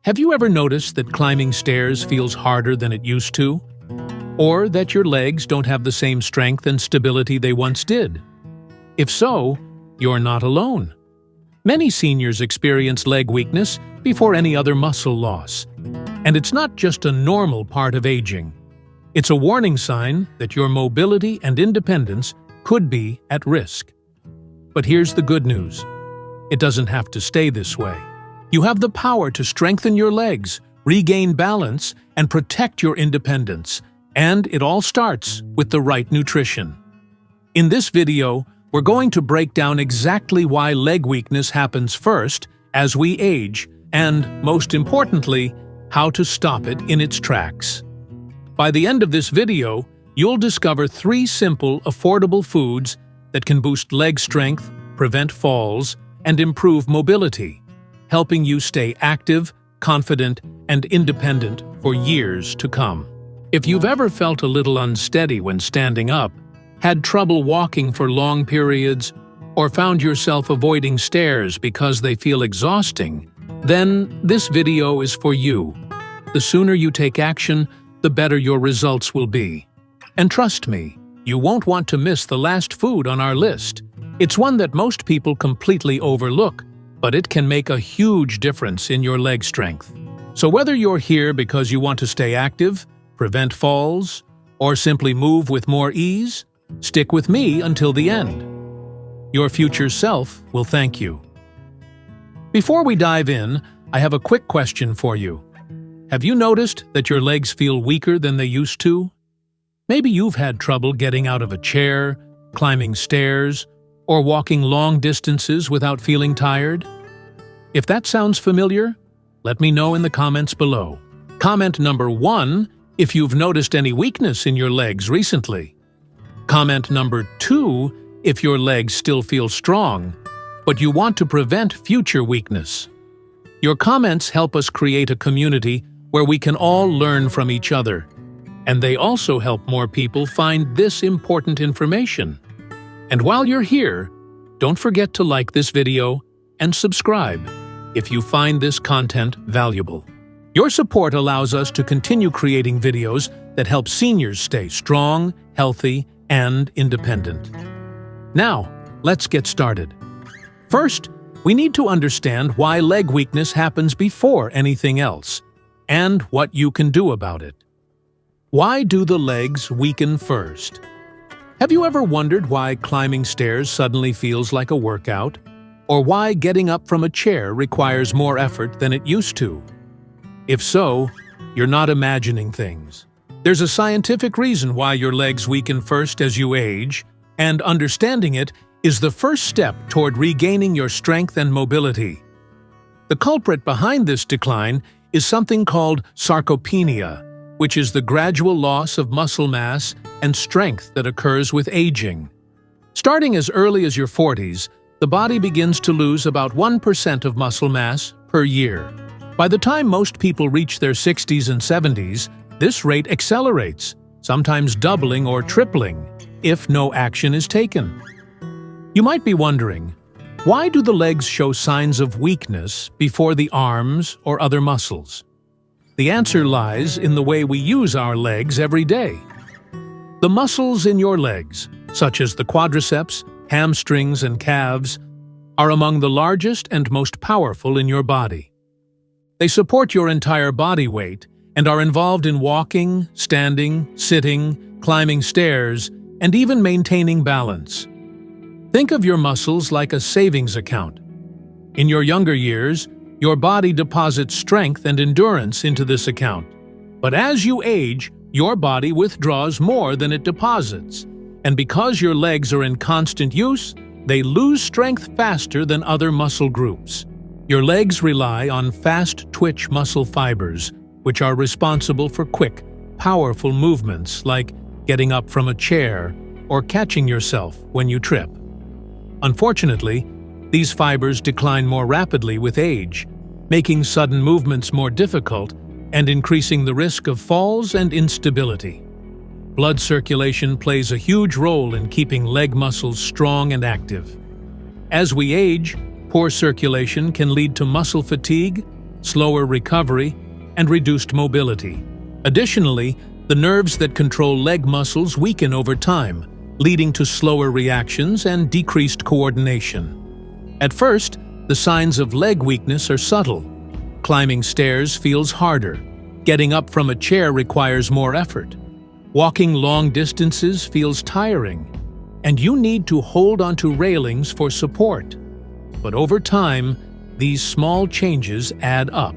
Have you ever noticed that climbing stairs feels harder than it used to? Or that your legs don't have the same strength and stability they once did? If so, you're not alone. Many seniors experience leg weakness before any other muscle loss. And it's not just a normal part of aging. It's a warning sign that your mobility and independence could be at risk. But here's the good news. It doesn't have to stay this way. You have the power to strengthen your legs, regain balance, and protect your independence. And it all starts with the right nutrition. In this video, we're going to break down exactly why leg weakness happens first as we age, and, most importantly, how to stop it in its tracks. By the end of this video, you'll discover 3 simple, affordable foods that can boost leg strength, prevent falls, and improve mobility, helping you stay active, confident, and independent for years to come. If you've ever felt a little unsteady when standing up, had trouble walking for long periods, or found yourself avoiding stairs because they feel exhausting, then this video is for you. The sooner you take action, the better your results will be. And trust me, you won't want to miss the last food on our list. It's one that most people completely overlook, but it can make a huge difference in your leg strength. So whether you're here because you want to stay active, prevent falls, or simply move with more ease, stick with me until the end. Your future self will thank you. Before we dive in, I have a quick question for you. Have you noticed that your legs feel weaker than they used to? Maybe you've had trouble getting out of a chair, climbing stairs, or walking long distances without feeling tired? If that sounds familiar, let me know in the comments below. Comment number 1 if you've noticed any weakness in your legs recently. Comment number 2 if your legs still feel strong, but you want to prevent future weakness. Your comments help us create a community where we can all learn from each other, and they also help more people find this important information. And while you're here, don't forget to like this video and subscribe if you find this content valuable. Your support allows us to continue creating videos that help seniors stay strong, healthy, and independent. Now, let's get started. First, we need to understand why leg weakness happens before anything else, and what you can do about it. Why do the legs weaken first? Have you ever wondered why climbing stairs suddenly feels like a workout? Or why getting up from a chair requires more effort than it used to? If so, you're not imagining things. There's a scientific reason why your legs weaken first as you age, and understanding it is the first step toward regaining your strength and mobility. The culprit behind this decline is something called sarcopenia, which is the gradual loss of muscle mass and strength that occurs with aging. Starting as early as your 40s, the body begins to lose about 1% of muscle mass per year. By the time most people reach their 60s and 70s, this rate accelerates, sometimes doubling or tripling, if no action is taken. You might be wondering, why do the legs show signs of weakness before the arms or other muscles? The answer lies in the way we use our legs every day. The muscles in your legs, such as the quadriceps, hamstrings, and calves, are among the largest and most powerful in your body. They support your entire body weight and are involved in walking, standing, sitting, climbing stairs, and even maintaining balance. Think of your muscles like a savings account. In your younger years, your body deposits strength and endurance into this account. But as you age, your body withdraws more than it deposits. And because your legs are in constant use, they lose strength faster than other muscle groups. Your legs rely on fast-twitch muscle fibers, which are responsible for quick, powerful movements like getting up from a chair or catching yourself when you trip. Unfortunately, these fibers decline more rapidly with age, making sudden movements more difficult and increasing the risk of falls and instability. Blood circulation plays a huge role in keeping leg muscles strong and active. As we age, poor circulation can lead to muscle fatigue, slower recovery, and reduced mobility. Additionally, the nerves that control leg muscles weaken over time, leading to slower reactions and decreased coordination. At first, the signs of leg weakness are subtle. Climbing stairs feels harder. Getting up from a chair requires more effort. Walking long distances feels tiring, and you need to hold onto railings for support. But over time, these small changes add up,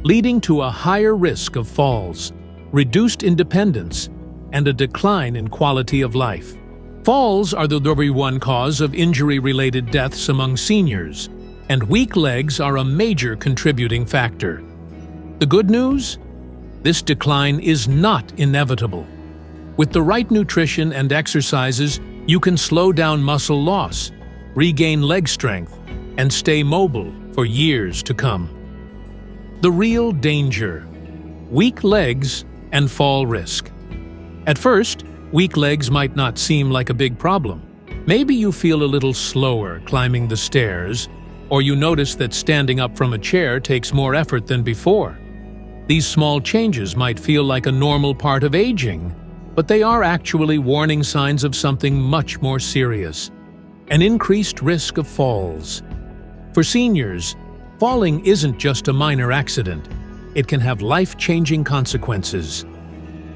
leading to a higher risk of falls, reduced independence, and a decline in quality of life. Falls are the #1 cause of injury-related deaths among seniors, and weak legs are a major contributing factor. The good news? This decline is not inevitable. With the right nutrition and exercises, you can slow down muscle loss, regain leg strength, and stay mobile for years to come. The real danger: weak legs and fall risk. At first, weak legs might not seem like a big problem. Maybe you feel a little slower climbing the stairs, or you notice that standing up from a chair takes more effort than before. These small changes might feel like a normal part of aging, but they are actually warning signs of something much more serious: an increased risk of falls. For seniors, falling isn't just a minor accident. It can have life-changing consequences.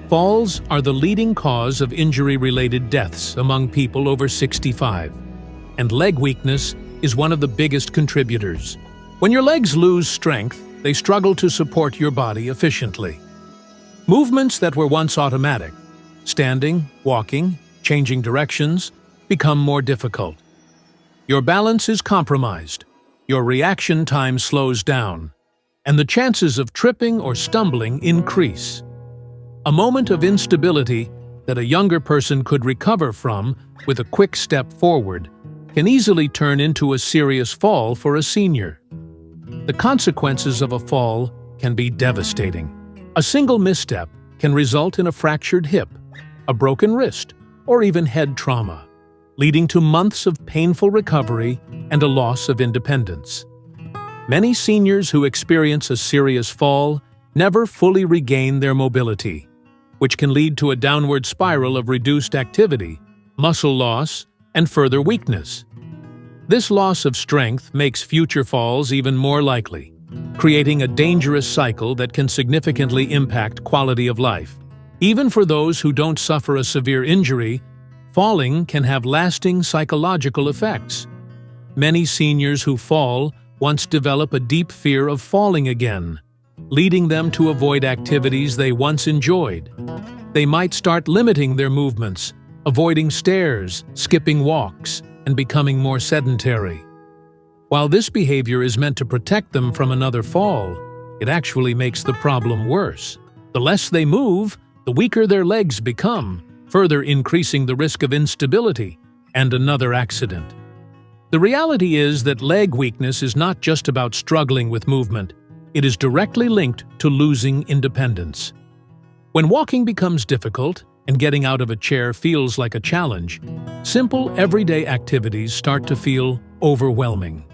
Falls are the leading cause of injury-related deaths among people over 65, and leg weakness is one of the biggest contributors. When your legs lose strength, they struggle to support your body efficiently. Movements that were once automatic, standing, walking, changing directions, become more difficult. Your balance is compromised, your reaction time slows down, and the chances of tripping or stumbling increase. A moment of instability that a younger person could recover from with a quick step forward can easily turn into a serious fall for a senior. The consequences of a fall can be devastating. A single misstep can result in a fractured hip, a broken wrist, or even head trauma, leading to months of painful recovery and a loss of independence. Many seniors who experience a serious fall never fully regain their mobility, which can lead to a downward spiral of reduced activity, muscle loss, and further weakness. This loss of strength makes future falls even more likely, creating a dangerous cycle that can significantly impact quality of life. Even for those who don't suffer a severe injury, falling can have lasting psychological effects. Many seniors who fall once develop a deep fear of falling again, leading them to avoid activities they once enjoyed. They might start limiting their movements, avoiding stairs, skipping walks, and becoming more sedentary. While this behavior is meant to protect them from another fall, it actually makes the problem worse. The less they move, the weaker their legs become, further increasing the risk of instability and another accident. The reality is that leg weakness is not just about struggling with movement. It is directly linked to losing independence. When walking becomes difficult and getting out of a chair feels like a challenge, simple everyday activities start to feel overwhelming.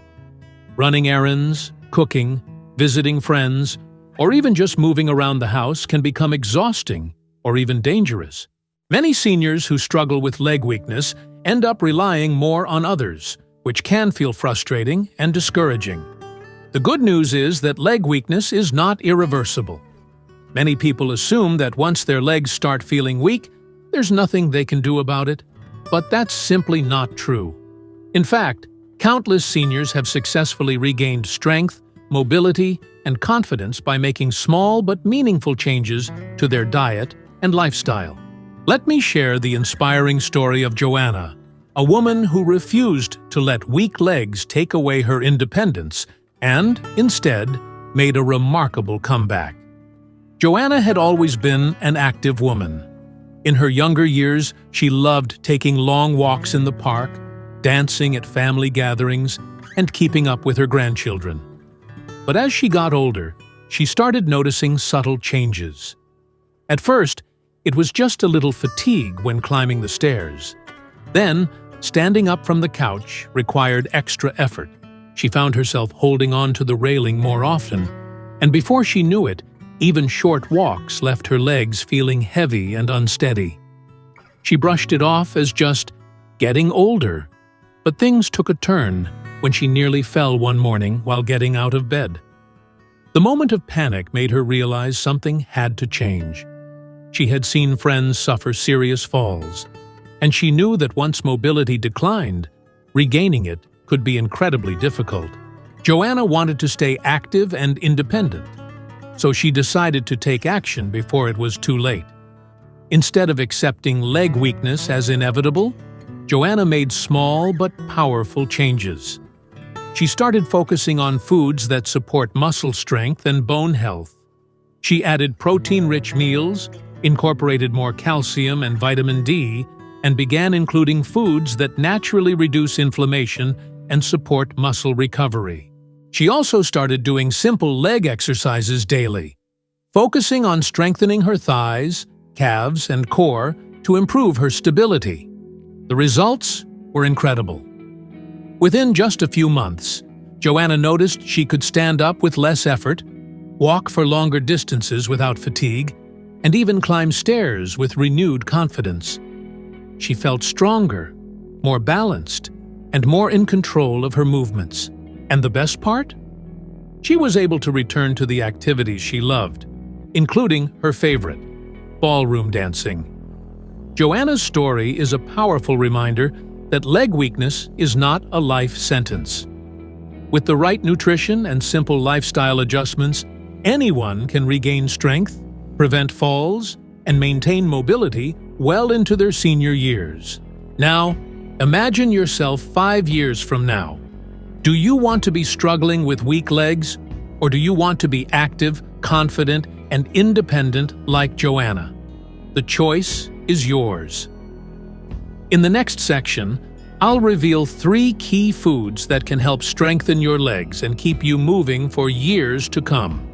Running errands, cooking, visiting friends, or even just moving around the house can become exhausting or even dangerous. Many seniors who struggle with leg weakness end up relying more on others, which can feel frustrating and discouraging. The good news is that leg weakness is not irreversible. Many people assume that once their legs start feeling weak, there's nothing they can do about it, but that's simply not true. In fact, countless seniors have successfully regained strength, mobility, and confidence by making small but meaningful changes to their diet and lifestyle. Let me share the inspiring story of Joanna, a woman who refused to let weak legs take away her independence and, instead, made a remarkable comeback. Joanna had always been an active woman. In her younger years, she loved taking long walks in the park, dancing at family gatherings, and keeping up with her grandchildren. But as she got older, she started noticing subtle changes. At first, it was just a little fatigue when climbing the stairs. Then, standing up from the couch required extra effort. She found herself holding on to the railing more often, And before she knew it, even short walks left her legs feeling heavy and unsteady. She brushed it off as just getting older, but things took a turn when she nearly fell one morning while getting out of bed. The moment of panic made her realize something had to change. She had seen friends suffer serious falls, and she knew that once mobility declined, regaining it could be incredibly difficult. Joanna wanted to stay active and independent, so she decided to take action before it was too late. Instead of accepting leg weakness as inevitable, Joanna made small but powerful changes. She started focusing on foods that support muscle strength and bone health. She added protein-rich meals, incorporated more calcium and vitamin D, and began including foods that naturally reduce inflammation and support muscle recovery. She also started doing simple leg exercises daily, focusing on strengthening her thighs, calves, and core to improve her stability. The results were incredible. Within just a few months, Joanna noticed she could stand up with less effort, walk for longer distances without fatigue, and even climb stairs with renewed confidence. She felt stronger, more balanced, and more in control of her movements. And the best part? She was able to return to the activities she loved, including her favorite, ballroom dancing. Joanna's story is a powerful reminder that leg weakness is not a life sentence. With the right nutrition and simple lifestyle adjustments, anyone can regain strength, prevent falls, and maintain mobility well into their senior years. Now, imagine yourself 5 years from now. Do you want to be struggling with weak legs, or do you want to be active, confident, and independent like Joanna? The choice is yours. In the next section, I'll reveal 3 key foods that can help strengthen your legs and keep you moving for years to come.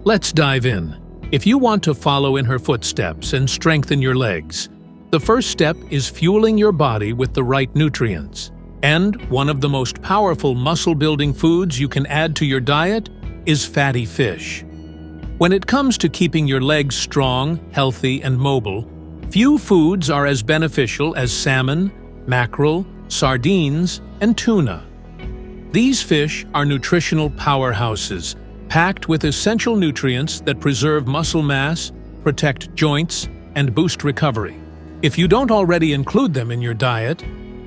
Let's dive in. If you want to follow in her footsteps and strengthen your legs, the first step is fueling your body with the right nutrients. And one of the most powerful muscle-building foods you can add to your diet is fatty fish. When it comes to keeping your legs strong, healthy, and mobile, few foods are as beneficial as salmon, mackerel, sardines, and tuna. These fish are nutritional powerhouses, packed with essential nutrients that preserve muscle mass, protect joints, and boost recovery. If you don't already include them in your diet,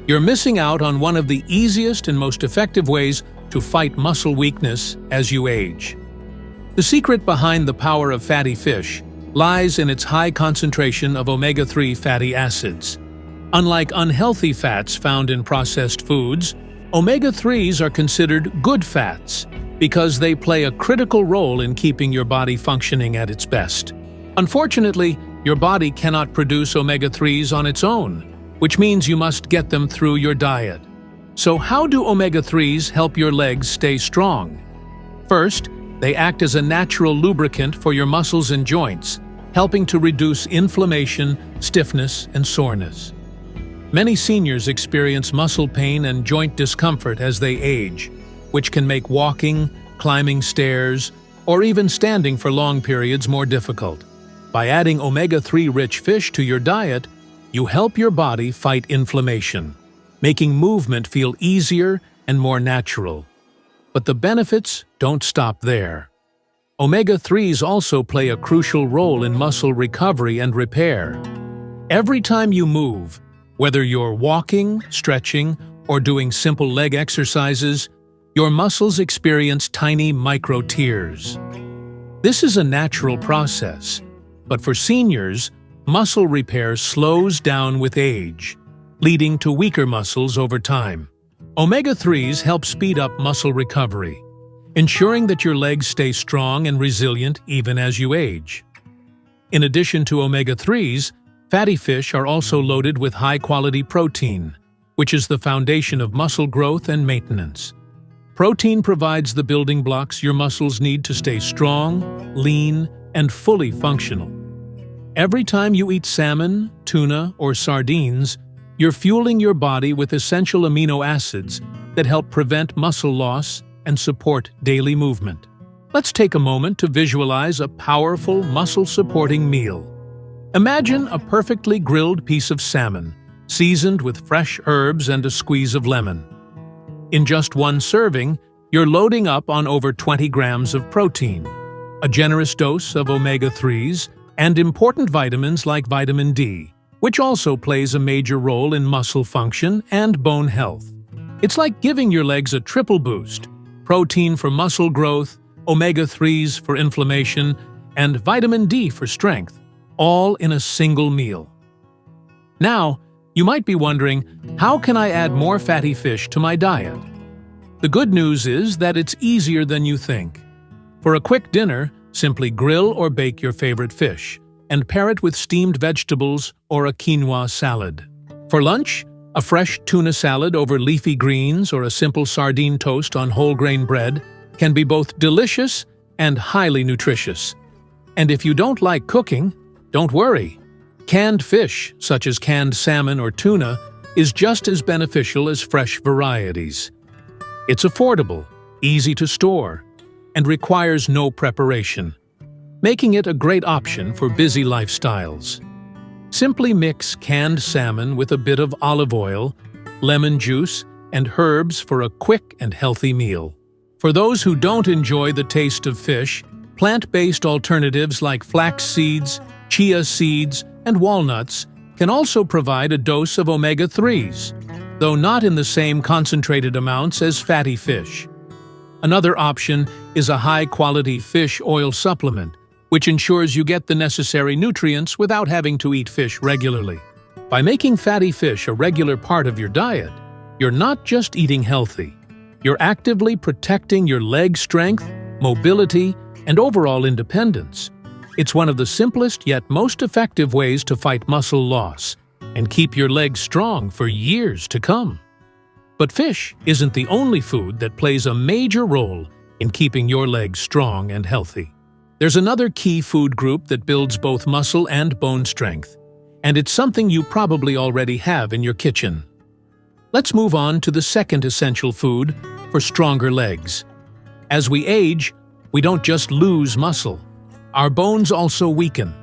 you're missing out on one of the easiest and most effective ways to fight muscle weakness as you age. The secret behind the power of fatty fish lies in its high concentration of omega-3 fatty acids. Unlike unhealthy fats found in processed foods, omega-3s are considered good fats because they play a critical role in keeping your body functioning at its best. Unfortunately, your body cannot produce omega-3s on its own, which means you must get them through your diet. So how do omega-3s help your legs stay strong? First, they act as a natural lubricant for your muscles and joints, helping to reduce inflammation, stiffness, and soreness. Many seniors experience muscle pain and joint discomfort as they age, which can make walking, climbing stairs, or even standing for long periods more difficult. By adding omega-3-rich fish to your diet, you help your body fight inflammation, making movement feel easier and more natural. But the benefits don't stop there. Omega-3s also play a crucial role in muscle recovery and repair. Every time you move, whether you're walking, stretching, or doing simple leg exercises, your muscles experience tiny micro-tears. This is a natural process, but for seniors, muscle repair slows down with age, leading to weaker muscles over time. Omega-3s help speed up muscle recovery, ensuring that your legs stay strong and resilient even as you age. In addition to omega-3s, fatty fish are also loaded with high-quality protein, which is the foundation of muscle growth and maintenance. Protein provides the building blocks your muscles need to stay strong, lean, and fully functional. Every time you eat salmon, tuna, or sardines, you're fueling your body with essential amino acids that help prevent muscle loss and support daily movement. Let's take a moment to visualize a powerful, muscle-supporting meal. Imagine a perfectly grilled piece of salmon, seasoned with fresh herbs and a squeeze of lemon. In just one serving, you're loading up on over 20 grams of protein, a generous dose of omega-3s, and important vitamins like vitamin D, which also plays a major role in muscle function and bone health. It's like giving your legs a triple boost: protein for muscle growth, omega-3s for inflammation, and vitamin D for strength, all in a single meal. Now, you might be wondering, how can I add more fatty fish to my diet? The good news is that it's easier than you think. For a quick dinner, simply grill or bake your favorite fish, and pair it with steamed vegetables or a quinoa salad. For lunch, a fresh tuna salad over leafy greens or a simple sardine toast on whole grain bread can be both delicious and highly nutritious. And if you don't like cooking, don't worry. Canned fish, such as canned salmon or tuna, is just as beneficial as fresh varieties. It's affordable, easy to store, and requires no preparation, making it a great option for busy lifestyles. Simply mix canned salmon with a bit of olive oil, lemon juice, and herbs for a quick and healthy meal. For those who don't enjoy the taste of fish, plant-based alternatives like flax seeds, chia seeds, and walnuts can also provide a dose of omega-3s, though not in the same concentrated amounts as fatty fish. Another option is a high-quality fish oil supplement, which ensures you get the necessary nutrients without having to eat fish regularly. By making fatty fish a regular part of your diet, you're not just eating healthy. You're actively protecting your leg strength, mobility, and overall independence. It's one of the simplest yet most effective ways to fight muscle loss and keep your legs strong for years to come. But fish isn't the only food that plays a major role in keeping your legs strong and healthy. There's another key food group that builds both muscle and bone strength, and it's something you probably already have in your kitchen. Let's move on to the second essential food for stronger legs. As we age, we don't just lose muscle. Our bones also weaken,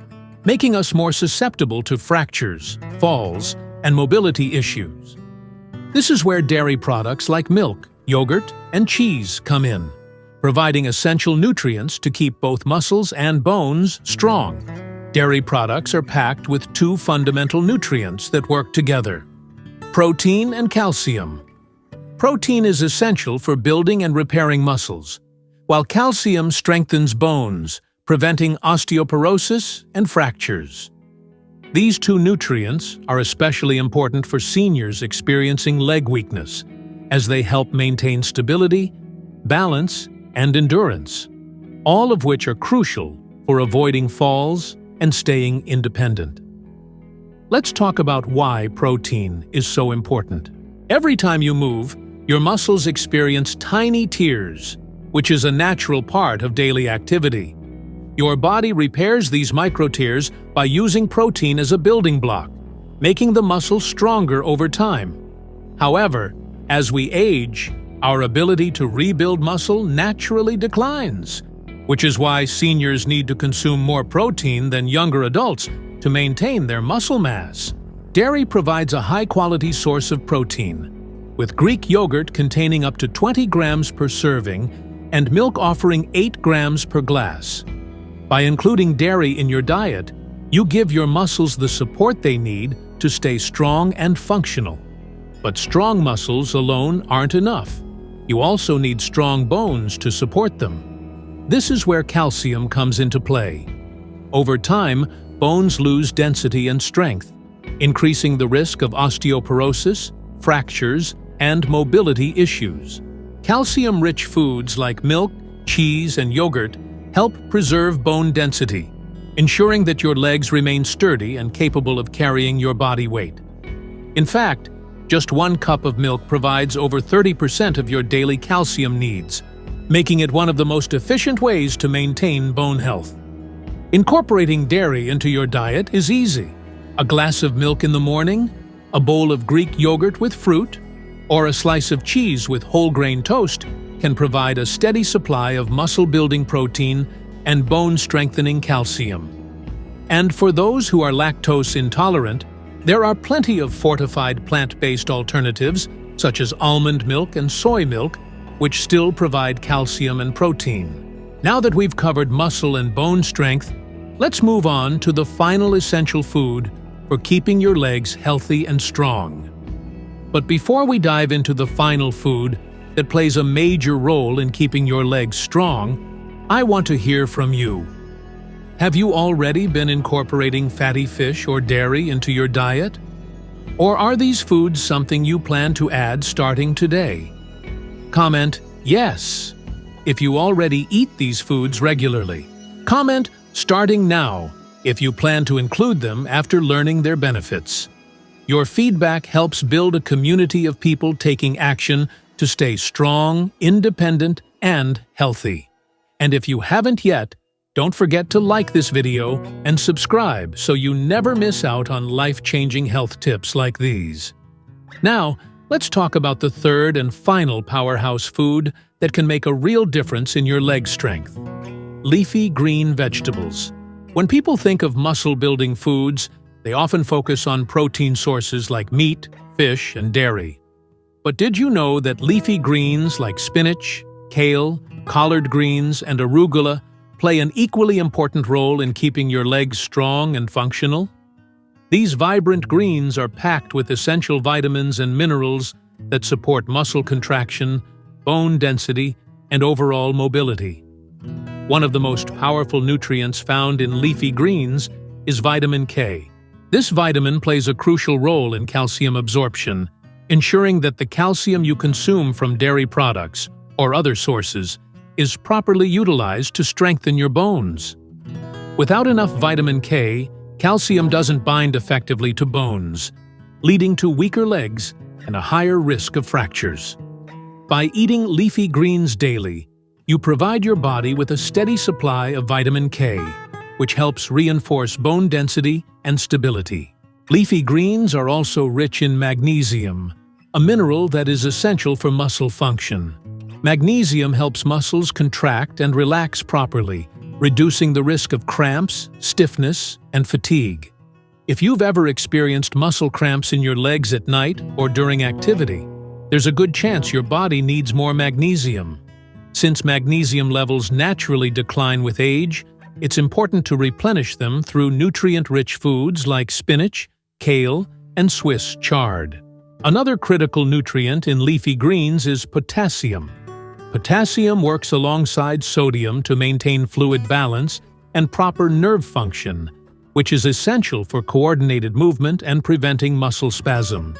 making us more susceptible to fractures, falls, and mobility issues. This is where dairy products like milk, yogurt, and cheese come in, providing essential nutrients to keep both muscles and bones strong. Dairy products are packed with two fundamental nutrients that work together: protein and calcium. Protein is essential for building and repairing muscles, while calcium strengthens bones, preventing osteoporosis and fractures. These two nutrients are especially important for seniors experiencing leg weakness, as they help maintain stability, balance, and endurance, all of which are crucial for avoiding falls and staying independent. Let's talk about why protein is so important. Every time you move, your muscles experience tiny tears, which is a natural part of daily activity. Your body repairs these microtears by using protein as a building block, making the muscle stronger over time. However, as we age, our ability to rebuild muscle naturally declines, which is why seniors need to consume more protein than younger adults to maintain their muscle mass. Dairy provides a high-quality source of protein, with Greek yogurt containing up to 20 grams per serving and milk offering 8 grams per glass. By including dairy in your diet, you give your muscles the support they need to stay strong and functional. But strong muscles alone aren't enough. You also need strong bones to support them. This is where calcium comes into play. Over time, bones lose density and strength, increasing the risk of osteoporosis, fractures, and mobility issues. Calcium-rich foods like milk, cheese, and yogurt help preserve bone density, ensuring that your legs remain sturdy and capable of carrying your body weight. In fact, just 1 cup of milk provides over 30% of your daily calcium needs, making it one of the most efficient ways to maintain bone health. Incorporating dairy into your diet is easy. A glass of milk in the morning, a bowl of Greek yogurt with fruit, or a slice of cheese with whole grain toast can provide a steady supply of muscle-building protein and bone-strengthening calcium. And for those who are lactose intolerant, there are plenty of fortified plant-based alternatives, such as almond milk and soy milk, which still provide calcium and protein. Now that we've covered muscle and bone strength, let's move on to the final essential food for keeping your legs healthy and strong. But before we dive into the final food that plays a major role in keeping your legs strong, I want to hear from you. Have you already been incorporating fatty fish or dairy into your diet? Or are these foods something you plan to add starting today? Comment yes if you already eat these foods regularly. Comment starting now if you plan to include them after learning their benefits. Your feedback helps build a community of people taking action to stay strong, independent, and healthy. And if you haven't yet, don't forget to like this video and subscribe so you never miss out on life-changing health tips like these. Now, let's talk about the third and final powerhouse food that can make a real difference in your leg strength: leafy green vegetables. When people think of muscle-building foods, they often focus on protein sources like meat, fish, and dairy. But did you know that leafy greens like spinach, kale, collard greens, and arugula play an equally important role in keeping your legs strong and functional? These vibrant greens are packed with essential vitamins and minerals that support muscle contraction, bone density, and overall mobility. One of the most powerful nutrients found in leafy greens is vitamin K. This vitamin plays a crucial role in calcium absorption, ensuring that the calcium you consume from dairy products or other sources is properly utilized to strengthen your bones. Without enough vitamin K, calcium doesn't bind effectively to bones, leading to weaker legs and a higher risk of fractures. By eating leafy greens daily, you provide your body with a steady supply of vitamin K, which helps reinforce bone density and stability. Leafy greens are also rich in magnesium, a mineral that is essential for muscle function. Magnesium helps muscles contract and relax properly, reducing the risk of cramps, stiffness, and fatigue. If you've ever experienced muscle cramps in your legs at night or during activity, there's a good chance your body needs more magnesium. Since magnesium levels naturally decline with age, it's important to replenish them through nutrient-rich foods like spinach, kale, and Swiss chard. Another critical nutrient in leafy greens is potassium. Potassium works alongside sodium to maintain fluid balance and proper nerve function, which is essential for coordinated movement and preventing muscle spasms.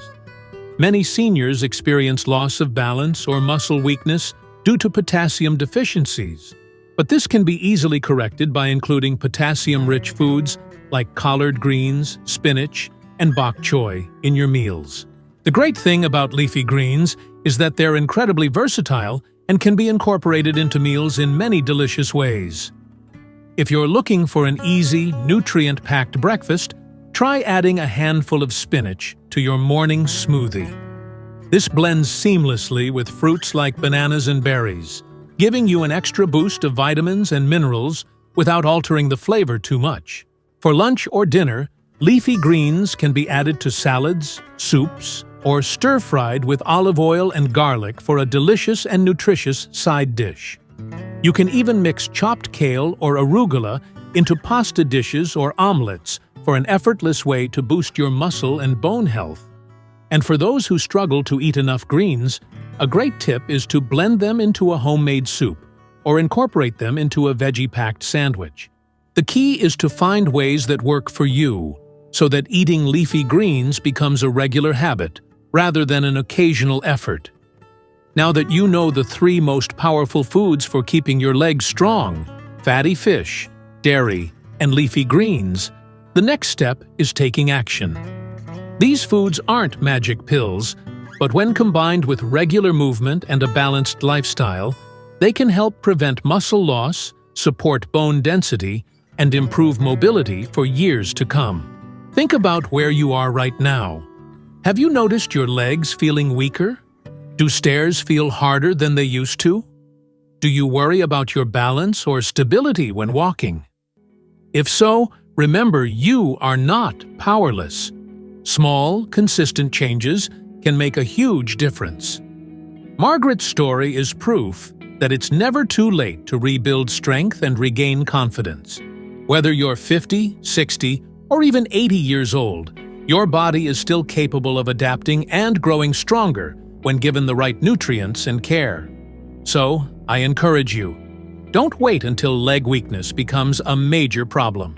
Many seniors experience loss of balance or muscle weakness due to potassium deficiencies, but this can be easily corrected by including potassium-rich foods like collard greens, spinach, and bok choy in your meals. The great thing about leafy greens is that they're incredibly versatile and can be incorporated into meals in many delicious ways. If you're looking for an easy, nutrient-packed breakfast, try adding a handful of spinach to your morning smoothie. This blends seamlessly with fruits like bananas and berries, giving you an extra boost of vitamins and minerals without altering the flavor too much. For lunch or dinner, leafy greens can be added to salads, soups, or stir-fried with olive oil and garlic for a delicious and nutritious side dish. You can even mix chopped kale or arugula into pasta dishes or omelets for an effortless way to boost your muscle and bone health. And for those who struggle to eat enough greens, a great tip is to blend them into a homemade soup or incorporate them into a veggie-packed sandwich. The key is to find ways that work for you so that eating leafy greens becomes a regular habit rather than an occasional effort. Now that you know the 3 most powerful foods for keeping your legs strong, fatty fish, dairy, and leafy greens, the next step is taking action. These foods aren't magic pills, but when combined with regular movement and a balanced lifestyle, they can help prevent muscle loss, support bone density, and improve mobility for years to come. Think about where you are right now. Have you noticed your legs feeling weaker? Do stairs feel harder than they used to? Do you worry about your balance or stability when walking? If so, remember you are not powerless. Small, consistent changes can make a huge difference. Margaret's story is proof that it's never too late to rebuild strength and regain confidence. Whether you're 50, 60, or even 80 years old, your body is still capable of adapting and growing stronger when given the right nutrients and care. So, I encourage you, don't wait until leg weakness becomes a major problem.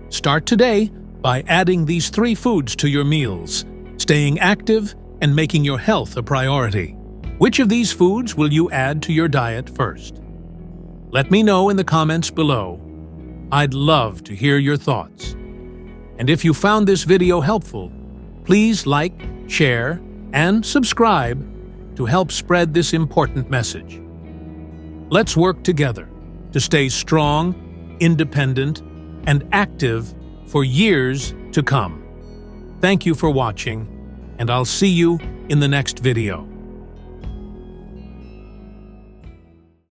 Start today by adding these 3 foods to your meals, staying active, and making your health a priority. Which of these foods will you add to your diet first? Let me know in the comments below. I'd love to hear your thoughts. And if you found this video helpful, please like, share, and subscribe to help spread this important message. Let's work together to stay strong, independent, and active for years to come. Thank you for watching, and I'll see you in the next video.